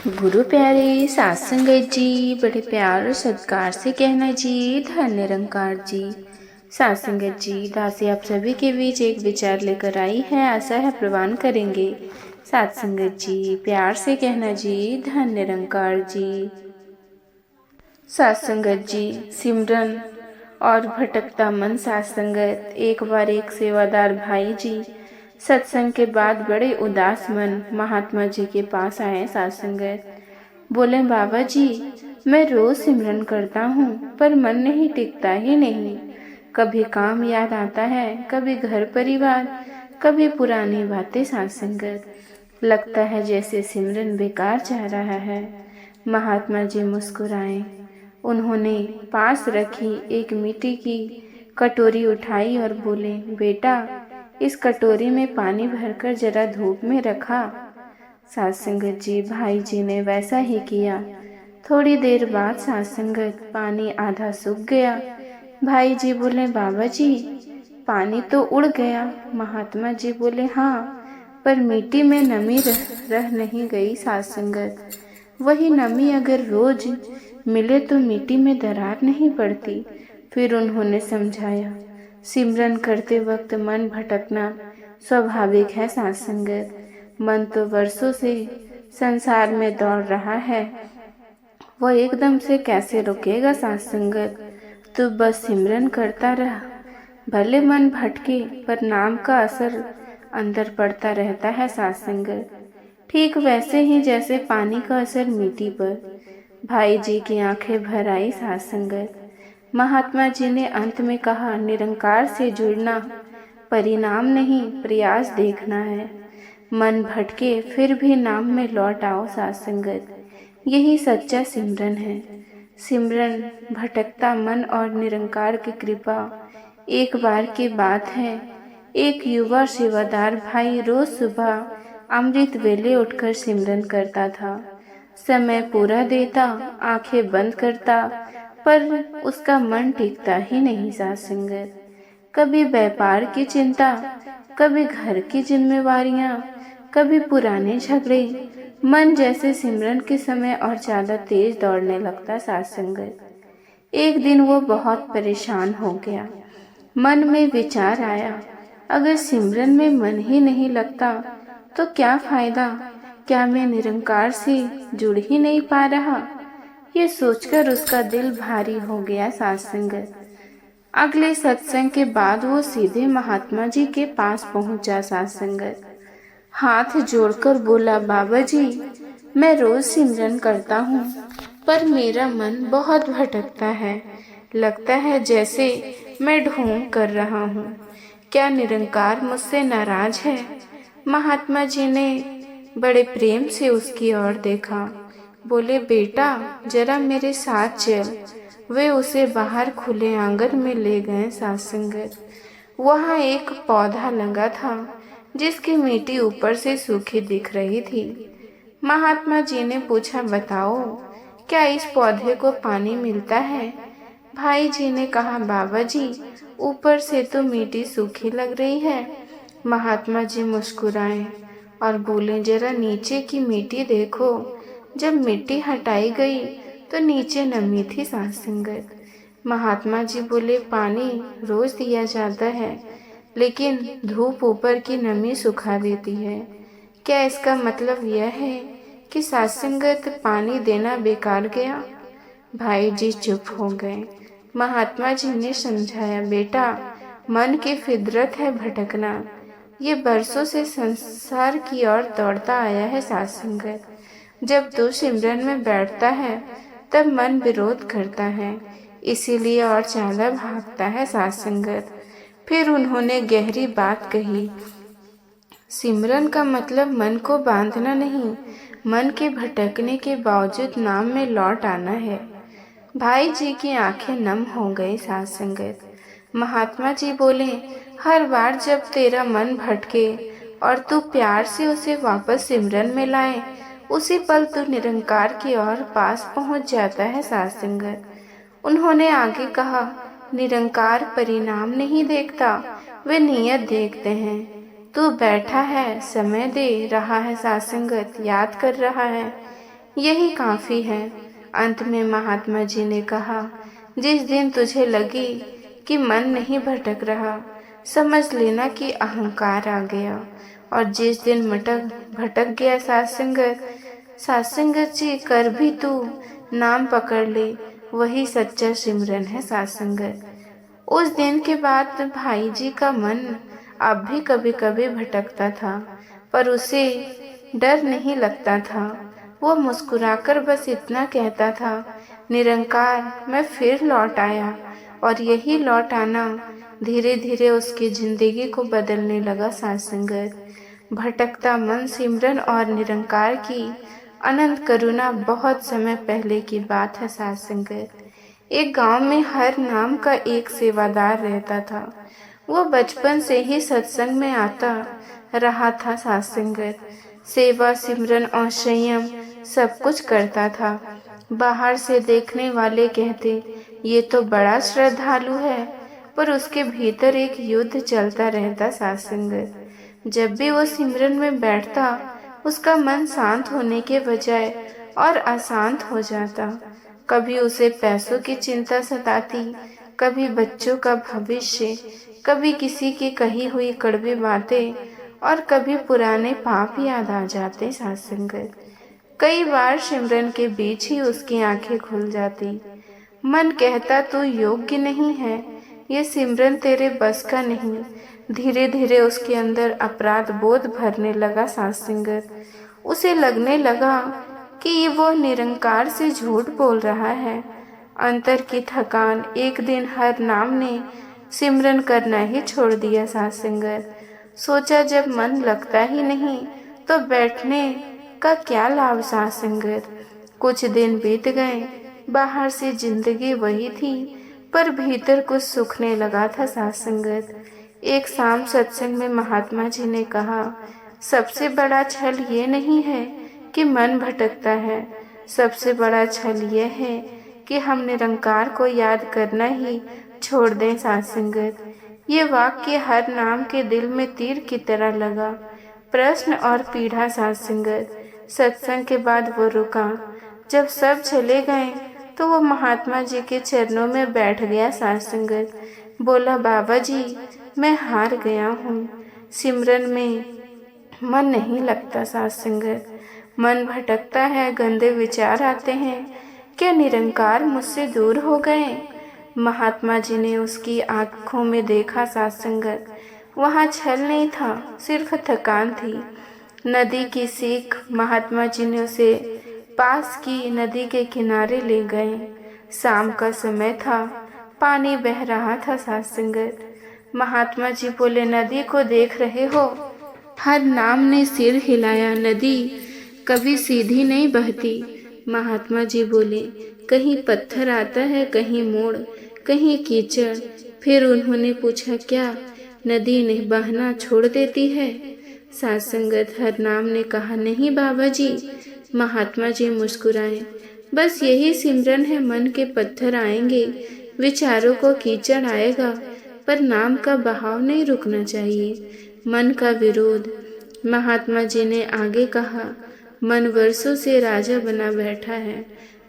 गुरु प्यारे सात संगत जी, बड़े प्यार और सत्कार से कहना जी, धन निरंकार जी। सात संगत जी, दासी आप सभी के बीच एक विचार लेकर आई है, आशा है प्रवान करेंगे। सात संगत जी, प्यार से कहना जी, धन निरंकार जी। सात संगत जी, सिमरन और भटकता मन। सात संगत, एक बार एक सेवादार भाई जी सत्संग के बाद बड़े उदास मन महात्मा जी के पास आए। सात संगत बोले, बाबा जी मैं रोज सिमरन करता हूँ पर मन नहीं टिकता ही नहीं। कभी काम याद आता है, कभी घर परिवार, कभी पुरानी बातें। सात संगत लगता है जैसे सिमरन बेकार जा रहा है। महात्मा जी मुस्कुराए। उन्होंने पास रखी एक मिट्टी की कटोरी उठाई और बोले, बेटा इस कटोरी में पानी भरकर जरा धूप में रखा। सात संगत जी, भाई जी ने वैसा ही किया। थोड़ी देर बाद सात संगत पानी आधा सूख गया। भाई जी बोले, बाबा जी पानी तो उड़ गया। महात्मा जी बोले, हाँ पर मिट्टी में नमी रह नहीं गई। सात संगत वही नमी अगर रोज मिले तो मिट्टी में दरार नहीं पड़ती। फिर उन्होंने समझाया, सिमरन करते वक्त मन भटकना स्वाभाविक है। सात संगत मन तो वर्षों से संसार में दौड़ रहा है, वो एकदम से कैसे रुकेगा। सात संगत तू बस सिमरन करता रह, भले मन भटके पर नाम का असर अंदर पड़ता रहता है। सात संगत ठीक वैसे ही जैसे पानी का असर मिट्टी पर। भाई जी की आंखें भर आई। सात संगत महात्मा जी ने अंत में कहा, निरंकार से जुड़ना परिणाम नहीं प्रयास देखना है। मन भटके फिर भी नाम में लौट आओ। सात संगत यही सच्चा सिमरन है। सिमरन भटकता मन और निरंकार की कृपा एक बार की बात है। एक युवा सेवादार भाई रोज सुबह अमृत वेले उठकर सिमरन करता था। समय पूरा देता, आंखें बंद करता, पर उसका मन टिकता ही नहीं। सात संगत कभी व्यापार की चिंता, कभी घर की जिम्मेवारियां, कभी पुराने झगड़े, मन जैसे सिमरन के समय और ज्यादा तेज दौड़ने लगता। सात संगत एक दिन वो बहुत परेशान हो गया। मन में विचार आया, अगर सिमरन में मन ही नहीं लगता तो क्या फायदा, क्या मैं निरंकार से जुड़ ही नहीं पा रहा। ये सोचकर उसका दिल भारी हो गया। सात संगत अगले सत्संग के बाद वो सीधे महात्मा जी के पास पहुंचा। सात संगत हाथ जोड़कर बोला, बाबा जी मैं रोज सिमरन करता हूँ पर मेरा मन बहुत भटकता है। लगता है जैसे मैं ढोंग कर रहा हूँ। क्या निरंकार मुझसे नाराज है। महात्मा जी ने बड़े प्रेम से उसकी ओर देखा। बोले, बेटा जरा मेरे साथ चल। वे उसे बाहर खुले आंगन में ले गए। सात संगत वहाँ एक पौधा लगा था जिसकी मिट्टी ऊपर से सूखी दिख रही थी। महात्मा जी ने पूछा, बताओ क्या इस पौधे को पानी मिलता है। भाई जी ने कहा, बाबा जी ऊपर से तो मिट्टी सूखी लग रही है। महात्मा जी मुस्कुराए और बोले, जरा नीचे की मिट्टी देखो। जब मिट्टी हटाई गई तो नीचे नमी थी। सात संगत महात्मा जी बोले, पानी रोज दिया जाता है लेकिन धूप ऊपर की नमी सुखा देती है। क्या इसका मतलब यह है कि सात संगत पानी देना बेकार गया। भाई जी चुप हो गए। महात्मा जी ने समझाया, बेटा मन की फितरत है भटकना। ये बरसों से संसार की ओर दौड़ता आया है। सात संगत जब तू सिमरन में बैठता है तब मन विरोध करता है, इसीलिए और ज्यादा भागता है। सात संगत फिर उन्होंने गहरी बात कही, सिमरन का मतलब मन को बांधना नहीं, मन के भटकने के बावजूद नाम में लौट आना है। भाई जी की आंखें नम हो गई। सात संगत महात्मा जी बोले, हर बार जब तेरा मन भटके और तू प्यार से उसे वापस सिमरन में लाए, उसी पल तू निरंकार की ओर पास पहुंच जाता है। सात संगत उन्होंने आगे कहा, निरंकार परिणाम नहीं देखता, वे नियत देखते हैं। तू बैठा है, समय दे रहा है, सात संगत याद कर रहा है, यही काफ़ी है। अंत में महात्मा जी ने कहा, जिस दिन तुझे लगे कि मन नहीं भटक रहा, समझ लेना कि अहंकार आ गया। और जिस दिन भटक गया सात्संगत जी कर भी तू नाम पकड़ ले, वही सच्चा सिमरन है सात्संगत। उस दिन के बाद भाई जी का मन अब भी कभी कभी भटकता था, पर उसे डर नहीं लगता था। वो मुस्कुराकर बस इतना कहता था, निरंकार मैं फिर लौट आया। और यही लौट आना धीरे धीरे उसकी जिंदगी को बदलने लगा। सात्संगत, भटकता मन सिमरन और निरंकार की अनंत करुणा बहुत समय पहले की बात है। सात्संगत, एक गांव में हर नाम का एक सेवादार रहता था। वो बचपन से ही सत्संग में आता रहा था। सात्संगत, सेवा सिमरन और संयम सब कुछ करता था। बाहर से देखने वाले कहते, ये तो बड़ा श्रद्धालु है, पर उसके भीतर एक युद्ध चलता रहता। सात्संगत, जब भी वो सिमरन में बैठता, उसका मन शांत होने के बजाय और अशांत हो जाता। कभी उसे पैसों की चिंता सताती, कभी बच्चों का भविष्य, कभी किसी की कही हुई कड़वी बातें, और कभी पुराने पाप याद आ जाते। सात्संगत, कई बार सिमरन के बीच ही उसकी आंखें खुल जाती। मन कहता, तू योग्य नहीं है, ये सिमरन तेरे बस का नहीं। धीरे धीरे उसके अंदर अपराध बोध भरने लगा। सात्संगत, उसे लगने लगा कि वो निरंकार से झूठ बोल रहा है। अंतर की थकान एक दिन हर नाम ने सिमरन करना ही छोड़ दिया। सात्संगत, सोचा जब मन लगता ही नहीं तो बैठने का क्या लाभ। सात्संगत, कुछ दिन बीत गए, बाहर से जिंदगी वही थी, पर भीतर कुछ सूखने लगा था। सात्संगत, एक शाम सत्संग में महात्मा जी ने कहा, सबसे बड़ा छल ये नहीं है कि मन भटकता है, सबसे बड़ा छल ये है कि हम निरंकार को याद करना ही छोड़ दें। सात्संगत, ये वाक्य हर नाम के दिल में तीर की तरह लगा। प्रश्न और पीढ़ा। सात्संगत, सत्संग के बाद वो रुका। जब सब चले गए तो वो महात्मा जी के चरणों में बैठ गया। सात्संगत, बोला, बाबा जी मैं हार गया हूँ, सिमरन में मन नहीं लगता। सात्संगत, मन भटकता है, गंदे विचार आते हैं, क्या निरंकार मुझसे दूर हो गए? महात्मा जी ने उसकी आंखों में देखा। सात्संगत, वहाँ छल नहीं था, सिर्फ थकान थी। नदी की सीख। महात्मा जी ने उसे पास की नदी के किनारे ले गए। शाम का समय था, पानी बह रहा था। सात्संगत, महात्मा जी बोले, नदी को देख रहे हो? हर नाम ने सिर हिलाया। नदी कभी सीधी नहीं बहती। महात्मा जी बोले, कहीं पत्थर आता है, कहीं मोड़, कहीं कीचड़। फिर उन्होंने पूछा, क्या नदी ने बहना छोड़ देती है? सात्संगत, हर नाम ने कहा, नहीं बाबा जी। महात्मा जी मुस्कुराए, बस यही सिमरन है। मन के पत्थर आएंगे, विचारों को कीचड़ आएगा, पर नाम का बहाव नहीं रुकना चाहिए। मन का विरोध। महात्मा जी ने आगे कहा, मन वर्षों से राजा बना बैठा है।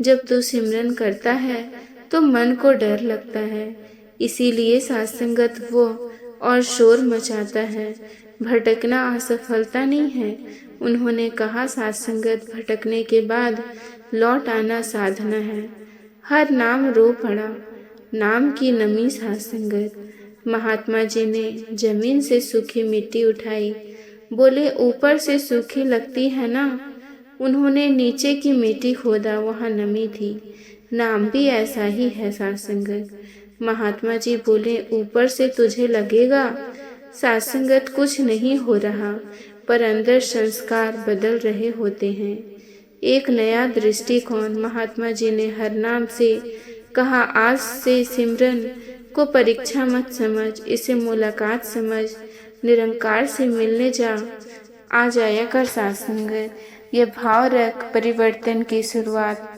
जब तू सिमरन करता है तो मन को डर लगता है, इसीलिए सात्संगत वो और शोर मचाता है। भटकना असफलता नहीं है। उन्होंने कहा, सात्संगत, भटकने के बाद लौट आना साधना है। हर नाम रो पड़ा, नाम की नमी। सात्संगत, महात्मा जी ने जमीन से सूखी मिट्टी उठाई, बोले, ऊपर से सूखी लगती है ना? उन्होंने नीचे की मिट्टी खोदा, वहाँ नमी थी। नाम भी ऐसा ही है। सात्संगत, महात्मा जी बोले, ऊपर से तुझे लगेगा सात्संगत कुछ नहीं हो रहा, पर अंदर संस्कार बदल रहे होते हैं। एक नया दृष्टिकोण। महात्मा जी ने हर नाम से कहा, आज से सिमरन को परीक्षा मत समझ, इसे मुलाकात समझ। निरंकार से मिलने आ जाया कर। सात्संगत, ये भाव रख परिवर्तन की शुरुआत।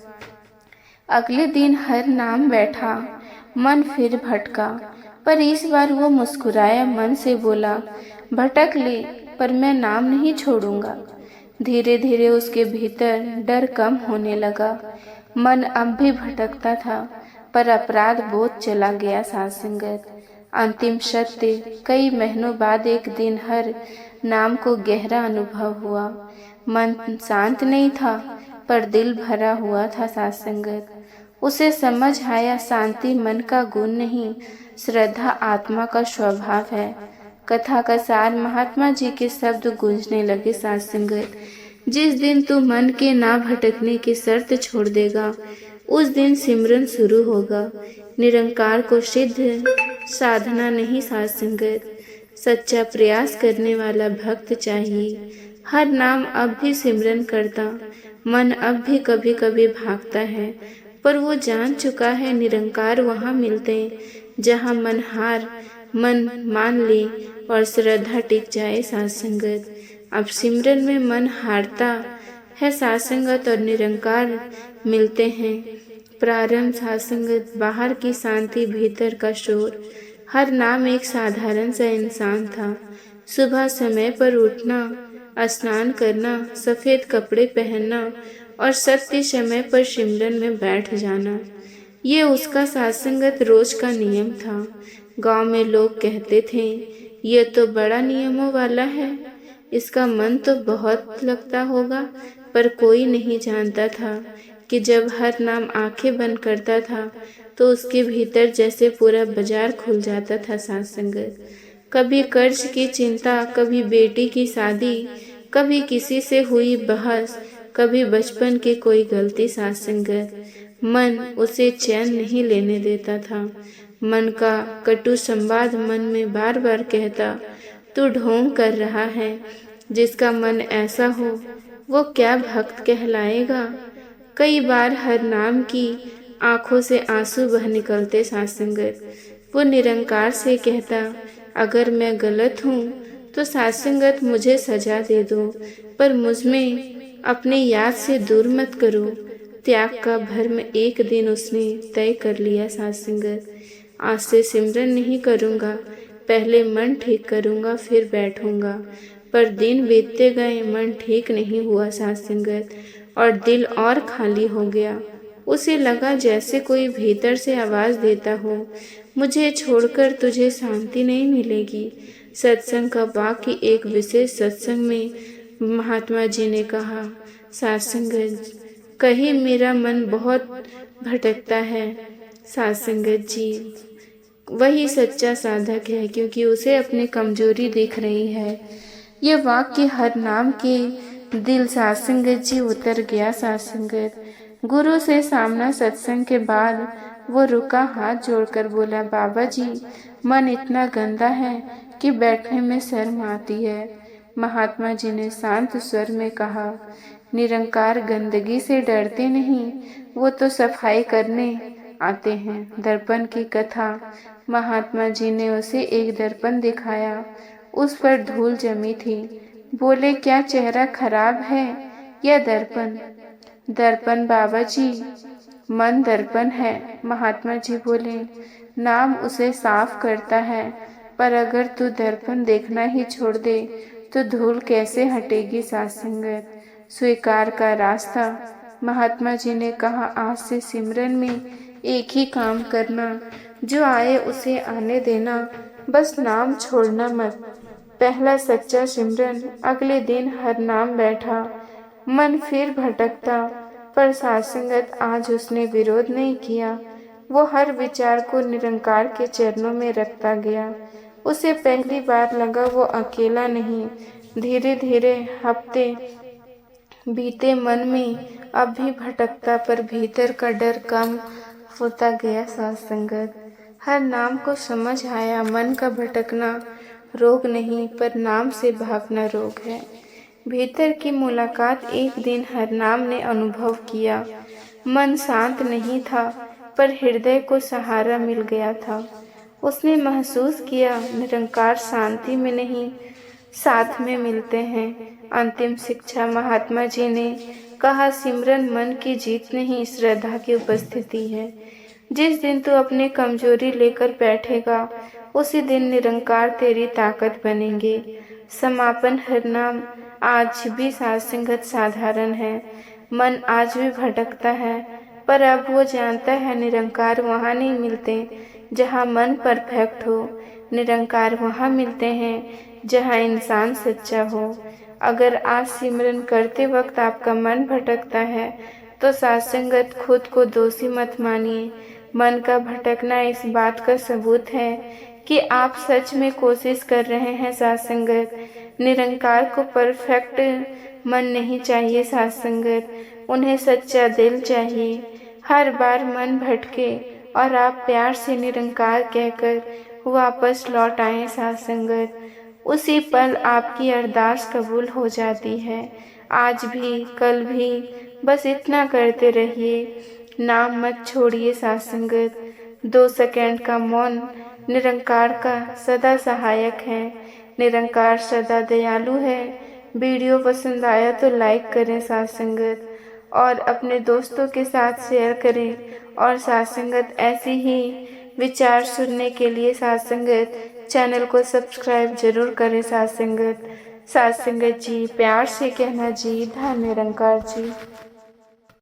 अगले दिन हर नाम बैठा, मन फिर भटका, पर इस बार वो मुस्कुराया, मन से बोला, भटक ले पर मैं नाम नहीं छोड़ूंगा। धीरे धीरे उसके भीतर डर कम होने लगा। मन अब भी भटकता था, पर अपराध बोध चला गया। साथ संगत अंतिम सत्य कई महीनों बाद एक दिन हर नाम को गहरा अनुभव हुआ। मन शांत नहीं था, पर दिल भरा हुआ था। साथ संगत उसे समझ आया, शांति मन का गुण नहीं, श्रद्धा आत्मा का स्वभाव है। कथा का सार महात्मा जी के शब्द गूंजने लगे। साथ संगत जिस दिन तू मन के ना भटकने की शर्त छोड़ देगा, उस दिन सिमरन शुरू होगा। निरंकार को सिद्ध साधना नहीं, साथ संगत सच्चा प्रयास करने वाला भक्त चाहिए। हर नाम अब भी सिमरन करता, मन अब भी कभी कभी भागता है, पर वो जान चुका है निरंकार वहाँ मिलते जहाँ मन मान ले और श्रद्धा टिक जाए। साथ संगत अब सिमरन में मन हारता है, साथ संगत और निरंकार मिलते हैं। प्रारंभ साथ संगत बाहर की शांति, भीतर का शोर। हर नाम एक साधारण सा इंसान था। सुबह समय पर उठना, स्नान करना, सफ़ेद कपड़े पहनना और सत्य समय पर सिमरन में बैठ जाना, ये उसका सात्संगत रोज का नियम था। गांव में लोग कहते थे, ये तो बड़ा नियमों वाला है, इसका मन तो बहुत लगता होगा। पर कोई नहीं जानता था कि जब हर नाम आंखें बंद करता था तो उसके भीतर जैसे पूरा बाजार खुल जाता था। साथ संगत कभी कर्ज की चिंता, कभी बेटी की शादी, कभी किसी से हुई बहस, कभी बचपन की कोई गलती। साथ संगत मन उसे चैन नहीं लेने देता था। मन का कटु संवाद मन में बार बार कहता, तू ढोंग कर रहा है। जिसका मन ऐसा हो वो क्या भक्त कहलाएगा। कई बार हर नाम की आंखों से आंसू बह निकलते। साथ संगत वो निरंकार से कहता, अगर मैं गलत हूँ तो साथ संगत मुझे सजा दे दो, पर मुझमें अपने याद से दूर मत करो। त्याग का भर्म एक दिन उसने तय कर लिया। साथ संगत आज से सिमरन नहीं करूँगा, पहले मन ठीक करूँगा फिर बैठूँगा। पर दिन बीतते गए, मन ठीक नहीं हुआ। साथ संगत और दिल और खाली हो गया। उसे लगा जैसे कोई भीतर से आवाज देता हो, मुझे छोड़कर तुझे शांति नहीं मिलेगी। सत्संग का वाक्य एक विशेष सत्संग में महात्मा जी ने कहा, सत्संगत कहीं मेरा मन बहुत भटकता है। सत्संगत जी वही सच्चा साधक है, क्योंकि उसे अपनी कमजोरी दिख रही है। ये वाक्य हर नाम के दिल सत्संगत जी उतर गया। सत्संगत गुरु से सामना सत्संग के बाद वो रुका, हाथ जोड़कर बोला, बाबा जी मन इतना गंदा है कि बैठने में शर्म आती है। महात्मा जी ने शांत स्वर में कहा, निरंकार गंदगी से डरते नहीं, वो तो सफाई करने आते हैं। दर्पण की कथा। महात्मा जी ने उसे एक दर्पण दिखाया, उस पर धूल जमी थी। बोले, क्या चेहरा खराब है या दर्पण? दर्पण बाबा जी, मन दर्पण है। महात्मा जी बोले, नाम उसे साफ करता है, पर अगर तू दर्पण देखना ही छोड़ दे तो धूल कैसे हटेगी। सत्संगत स्वीकार का रास्ता। महात्मा जी ने कहा, आज से सिमरन में एक ही काम करना, जो आए उसे आने देना, बस नाम छोड़ना मत। पहला सच्चा सिमरन। अगले दिन हर नाम बैठा, मन फिर भटकता, पर सत्संगत आज उसने विरोध नहीं किया। वो हर विचार को निरंकार के चरणों में रखता गया। उसे पहली बार लगा वो अकेला नहीं। धीरे धीरे हफ्ते बीते, मन में अब भी भटकता, पर भीतर का डर कम होता गया। सत्संगत हर नाम को समझ आया, मन का भटकना रोग नहीं, पर नाम से भागना रोग है। भीतर की मुलाकात एक दिन हर नाम ने अनुभव किया। मन शांत नहीं था, पर हृदय को सहारा मिल गया था। उसने महसूस किया, निरंकार शांति में नहीं, साथ में मिलते हैं। अंतिम शिक्षा। महात्मा जी ने कहा, सिमरन मन की जीत नहीं, श्रद्धा की उपस्थिति है। जिस दिन तू अपनी कमजोरी लेकर बैठेगा, उसी दिन निरंकार तेरी ताकत बनेंगे। समापन। हर नाम आज भी साथ संगत साधारण है, मन आज भी भटकता है, पर अब वो जानता है निरंकार वहाँ नहीं मिलते जहाँ मन परफेक्ट हो, निरंकार वहाँ मिलते हैं जहाँ इंसान सच्चा हो। अगर आज सिमरन करते वक्त आपका मन भटकता है तो साथ संगत खुद को दोषी मत मानिए। मन का भटकना इस बात का सबूत है कि आप सच में कोशिश कर रहे हैं। साथ संगत निरंकार को परफेक्ट मन नहीं चाहिए, साथ संगत उन्हें सच्चा दिल चाहिए। हर बार मन भटके और आप प्यार से निरंकार कहकर वापस लौट आए साथ संगत, उसी पल आपकी अरदास कबूल हो जाती है। आज भी कल भी बस इतना करते रहिए, नाम मत छोड़िए साथ संगत। 2 सेकंड का मौन निरंकार का सदा सहायक है। निरंकार सदा दयालु है। वीडियो पसंद आया तो लाइक करें साथ संगत, और अपने दोस्तों के साथ शेयर करें। और साथ संगत ऐसी ही विचार सुनने के लिए साथ संगत चैनल को सब्सक्राइब जरूर करें। साथ संगत जी प्यार से कहना जी, धन निरंकार जी।